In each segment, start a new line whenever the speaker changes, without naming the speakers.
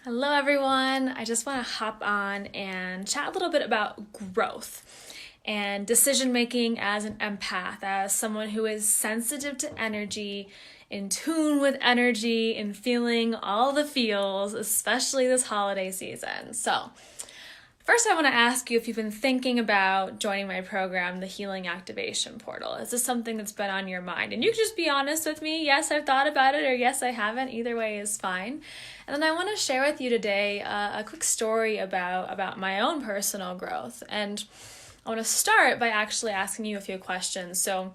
Hello, everyone. I just want to hop on and chat a little bit about growth and decision making as an empath, as someone who is sensitive to energy, in tune with energy, and feeling all the feels, especially this holiday season. So, first, I want to ask you if you've been thinking about joining my program, the Healing Activation Portal. Is this something that's been on your mind? And you can just be honest with me. Yes, I've thought about it, or yes, I haven't. Either way is fine. And then I want to share with you today a quick story about my own personal growth. And I want to start by actually asking you a few questions. So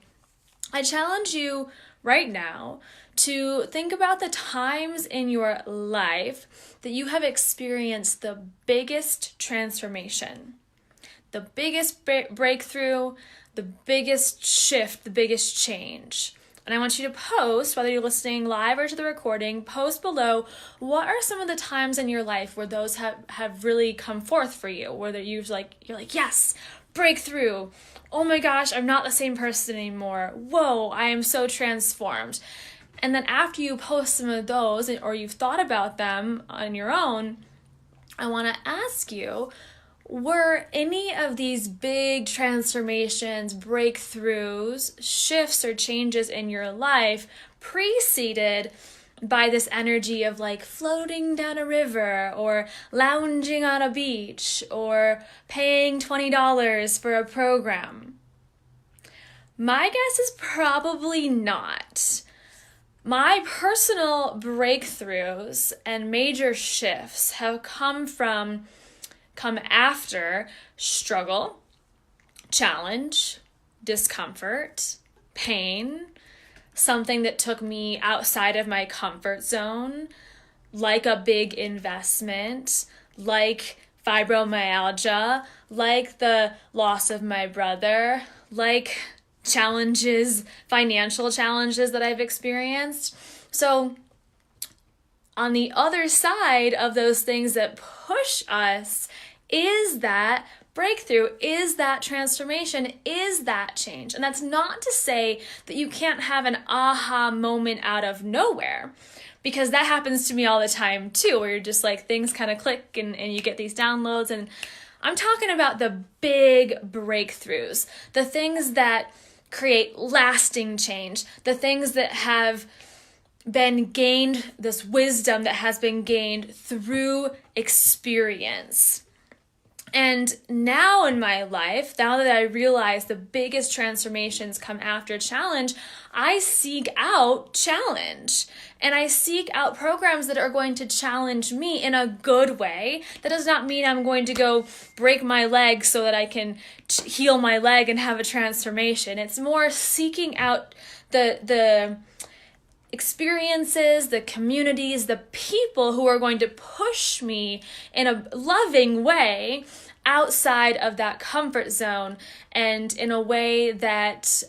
I challenge you right now to think about the times in your life that you have experienced the biggest transformation, the biggest breakthrough, the biggest shift, the biggest change. And I want you to post, whether you're listening live or to the recording, post below what are some of the times in your life where those have really come forth for you, where you're like, yes, breakthrough. Oh my gosh, I'm not the same person anymore. Whoa, I am so transformed. And then after you post some of those, or you've thought about them on your own, I want to ask you, were any of these big transformations, breakthroughs, shifts, or changes in your life preceded by this energy of like floating down a river or lounging on a beach or paying $20 for a program? My guess is probably not. My personal breakthroughs and major shifts have come after struggle, challenge, discomfort, pain, something that took me outside of my comfort zone, like a big investment, like fibromyalgia, like the loss of my brother, like challenges, financial challenges that I've experienced. So on the other side of those things that push us is that breakthrough, is that transformation, is that change. And that's not to say that you can't have an aha moment out of nowhere, because that happens to me all the time too, where you're just like things kind of click and you get these downloads. And I'm talking about the big breakthroughs, the things that create lasting change, the things that have been gained, this wisdom that has been gained through experience. And now in my life, now that I realize the biggest transformations come after challenge, I seek out challenge. And I seek out programs that are going to challenge me in a good way. That does not mean I'm going to go break my leg so that I can heal my leg and have a transformation. It's more seeking out the experiences, the communities, the people who are going to push me in a loving way outside of that comfort zone and in a way that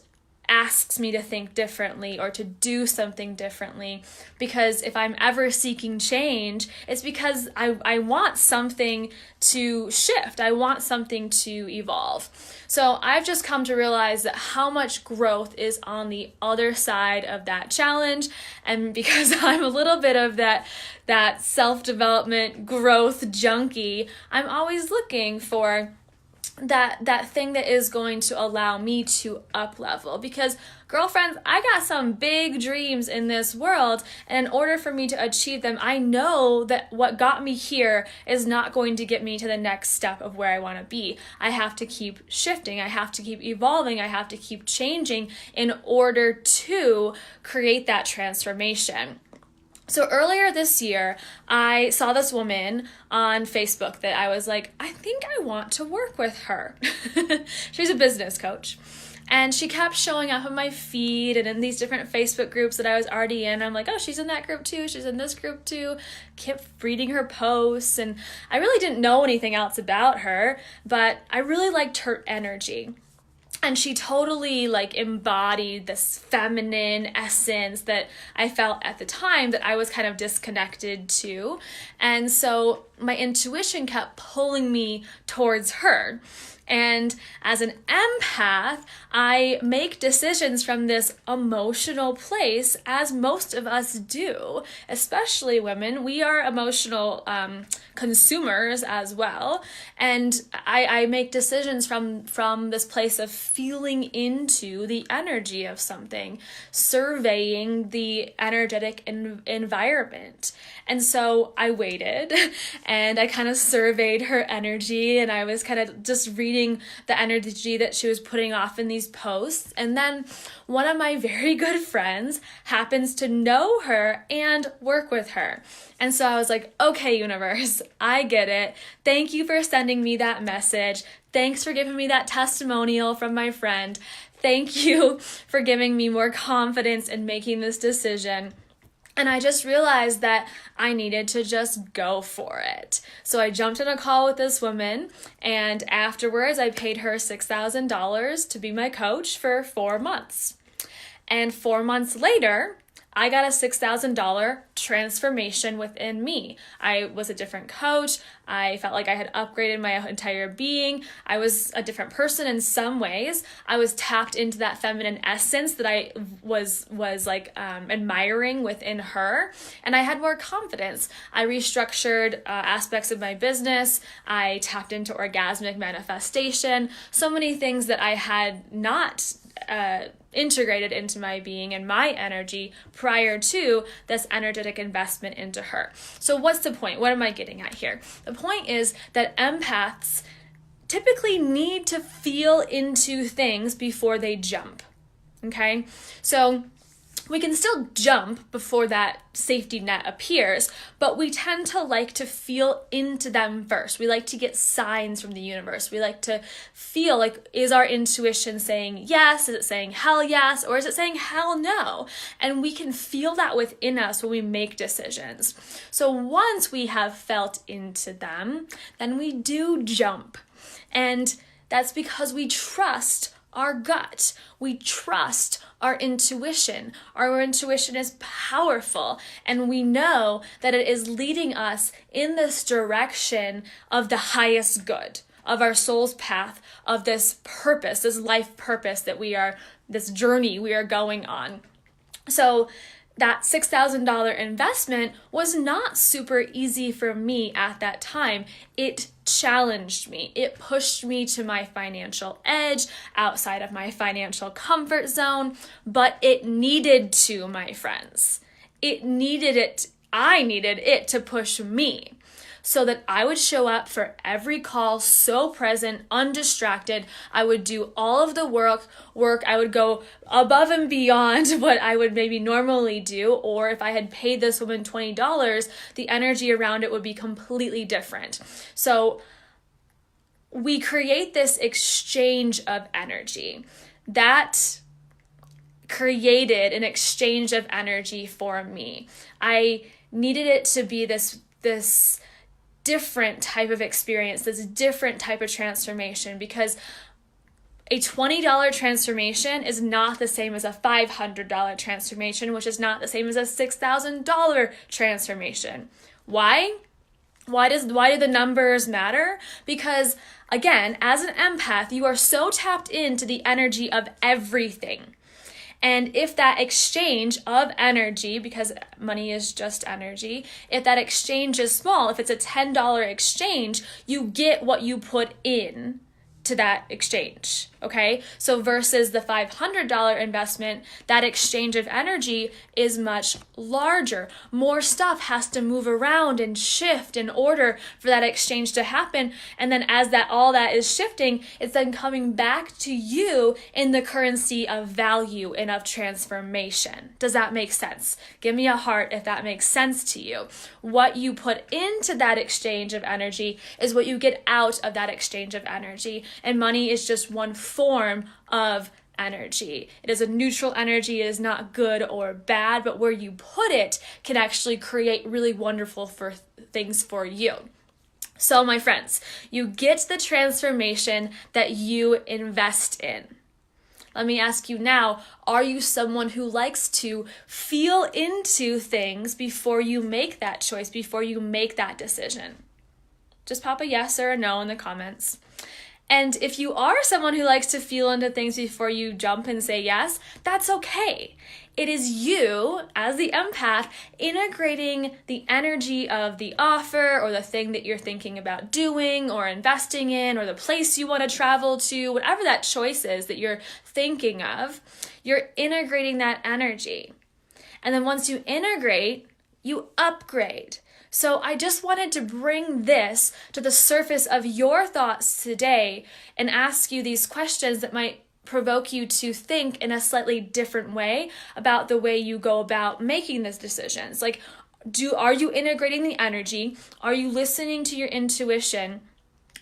asks me to think differently or to do something differently. Because if I'm ever seeking change, it's because I want something to shift. I want something to evolve. So I've just come to realize that how much growth is on the other side of that challenge. And because I'm a little bit of that self-development growth junkie, I'm always looking for that thing that is going to allow me to up level. Because girlfriends, I got some big dreams in this world, and in order for me to achieve them, I know that what got me here is not going to get me to the next step of where I want to be. I have to keep shifting, I have to keep evolving, I have to keep changing in order to create that transformation. So earlier this year, I saw this woman on Facebook that I was like, I think I want to work with her. She's a business coach. And she kept showing up on my feed and in these different Facebook groups that I was already in. I'm like, oh, she's in that group too. She's in this group too. Kept reading her posts. And I really didn't know anything else about her, but I really liked her energy. And she totally embodied this feminine essence that I felt at the time that I was kind of disconnected to. And so my intuition kept pulling me towards her. And as an empath, I make decisions from this emotional place, as most of us do, especially women. We are emotional consumers as well. And I make decisions from this place of feeling into the energy of something, surveying the energetic environment. And so I waited and I kind of surveyed her energy, and I was kind of just reading the energy that she was putting off in these posts. And then one of my very good friends happens to know her and work with her. And so I was like, okay, universe, I get it. Thank you for sending me that message. Thanks for giving me that testimonial from my friend. Thank you for giving me more confidence in making this decision. And I just realized that I needed to just go for it. So I jumped in a call with this woman, and afterwards I paid her $6,000 to be my coach for 4 months. And 4 months later, I got a $6,000 transformation within me. I was a different coach. I felt like I had upgraded my entire being. I was a different person in some ways. I was tapped into that feminine essence that I was admiring within her. And I had more confidence. I restructured aspects of my business. I tapped into orgasmic manifestation. So many things that I had not integrated into my being and my energy prior to this energetic investment into her. So what's the point? What am I getting at here? The point is that empaths typically need to feel into things before they jump. Okay? So we can still jump before that safety net appears, but we tend to like to feel into them first. We like to get signs from the universe. We like to feel like, is our intuition saying yes? Is it saying hell yes? Or is it saying hell no? And we can feel that within us when we make decisions. So once we have felt into them, then we do jump. And that's because we trust our gut. We trust our intuition. Our intuition is powerful, and we know that it is leading us in this direction of the highest good, of our soul's path, of this purpose, this life purpose this journey we are going on. So that $6,000 investment was not super easy for me at that time. It challenged me. It pushed me to my financial edge, outside of my financial comfort zone, but it needed to, my friends. It needed it. I needed it to push me, so that I would show up for every call so present, undistracted. I would do all of the work. I would go above and beyond what I would maybe normally do. Or if I had paid this woman $20, the energy around it would be completely different. So we create this exchange of energy that created an exchange of energy for me. I needed it to be this different type of experience, this different type of transformation, because a $20 transformation is not the same as a $500 transformation, which is not the same as a $6,000 transformation. Why? Why do the numbers matter? Because again, as an empath, you are so tapped into the energy of everything. And if that exchange of energy, because money is just energy, if that exchange is small, if it's a $10 exchange, you get what you put in to that exchange, okay? So versus the $500 investment, that exchange of energy is much larger. More stuff has to move around and shift in order for that exchange to happen. And then as all that is shifting, it's then coming back to you in the currency of value and of transformation. Does that make sense? Give me a heart if that makes sense to you. What you put into that exchange of energy is what you get out of that exchange of energy. And money is just one form of energy. It is a neutral energy. It is not good or bad, but where you put it can actually create really wonderful things for you. So my friends, you get the transformation that you invest in. Let me ask you now, are you someone who likes to feel into things before you make that choice, before you make that decision? Just pop a yes or a no in the comments. And if you are someone who likes to feel into things before you jump and say yes, that's okay. It is you, as the empath, integrating the energy of the offer or the thing that you're thinking about doing or investing in or the place you want to travel to, whatever that choice is that you're thinking of, you're integrating that energy. And then once you integrate, you upgrade. So I just wanted to bring this to the surface of your thoughts today and ask you these questions that might provoke you to think in a slightly different way about the way you go about making these decisions. Like, are you integrating the energy? Are you listening to your intuition?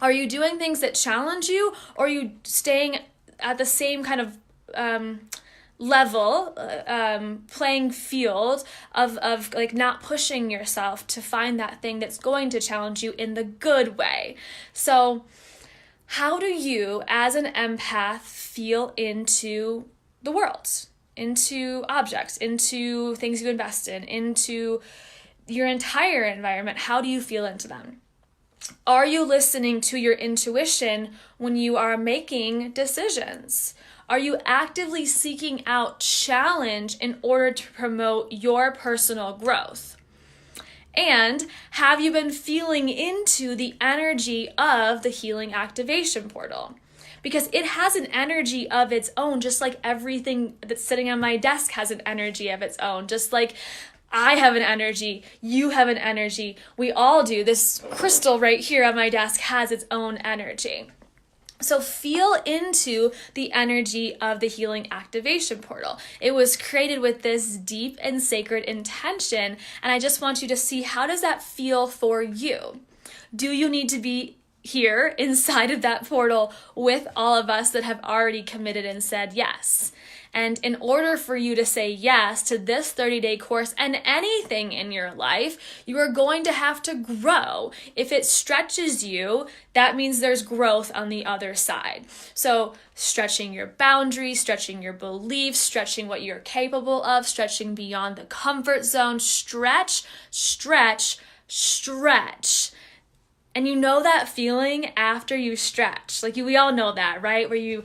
Are you doing things that challenge you? Or are you staying at the same kind of level, playing field of like not pushing yourself to find that thing that's going to challenge you in the good way? So how do you, as an empath, feel into the world, into objects, into things you invest in, into your entire environment? How do you feel into them? Are you listening to your intuition when you are making decisions? Are you actively seeking out challenge in order to promote your personal growth? And have you been feeling into the energy of the Healing Activation Portal? Because it has an energy of its own, just like everything that's sitting on my desk has an energy of its own. Just like I have an energy, you have an energy, we all do. This crystal right here on my desk has its own energy. So feel into the energy of the Healing Activation Portal. It was created with this deep and sacred intention, and I just want you to see, how does that feel for you? Do you need to be here inside of that portal with all of us that have already committed and said yes? And in order for you to say yes to this 30-day course and anything in your life, you are going to have to grow. If it stretches you, that means there's growth on the other side. So stretching your boundaries, stretching your beliefs, stretching what you're capable of, stretching beyond the comfort zone, stretch, stretch, stretch. And you know that feeling after you stretch. Like we all know that, right? Where you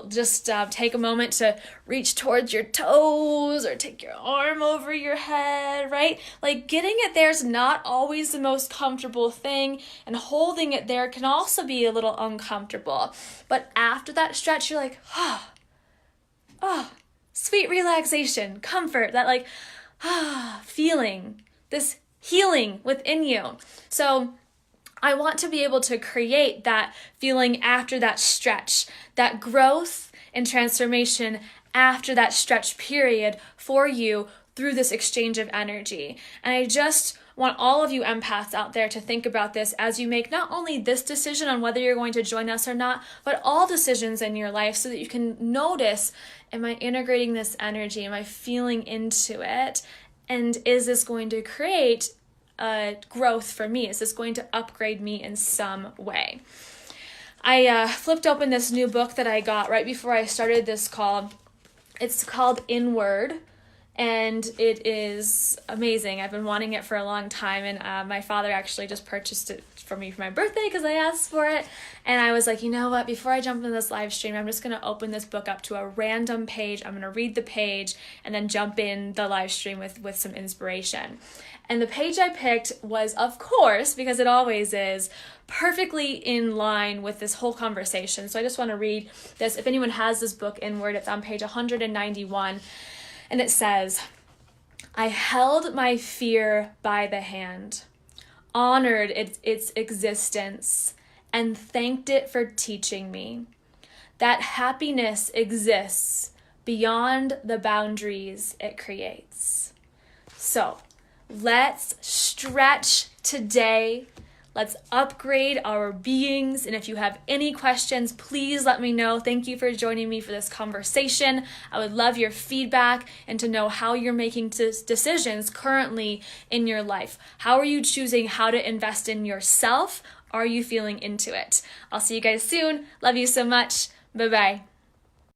just take a moment to reach towards your toes or take your arm over your head, right? Like getting it there is not always the most comfortable thing, and holding it there can also be a little uncomfortable. But after that stretch, you're like, sweet relaxation, comfort, that like, feeling, this healing within you. So I want to be able to create that feeling after that stretch, that growth and transformation after that stretch period for you through this exchange of energy. And I just want all of you empaths out there to think about this as you make not only this decision on whether you're going to join us or not, but all decisions in your life, so that you can notice, am I integrating this energy? Am I feeling into it? And is this going to create growth for me? Is this going to upgrade me in some way? I flipped open this new book that I got right before I started this call. It's called Inward, and it is amazing. I've been wanting it for a long time, and my father actually just purchased it for me for my birthday because I asked for it. And I was like, you know what, before I jump into this live stream, I'm just going to open this book up to a random page. I'm going to read the page and then jump in the live stream with some inspiration. And the page I picked was, of course, because it always is, perfectly in line with this whole conversation. So I just want to read this. If anyone has this book, Inward, it's on page 191. And it says, I held my fear by the hand, honored its existence, and thanked it for teaching me that happiness exists beyond the boundaries it creates. So let's stretch today. Let's upgrade our beings. And if you have any questions, please let me know. Thank you for joining me for this conversation. I would love your feedback and to know how you're making decisions currently in your life. How are you choosing how to invest in yourself? Are you feeling into it? I'll see you guys soon. Love you so much. Bye-bye.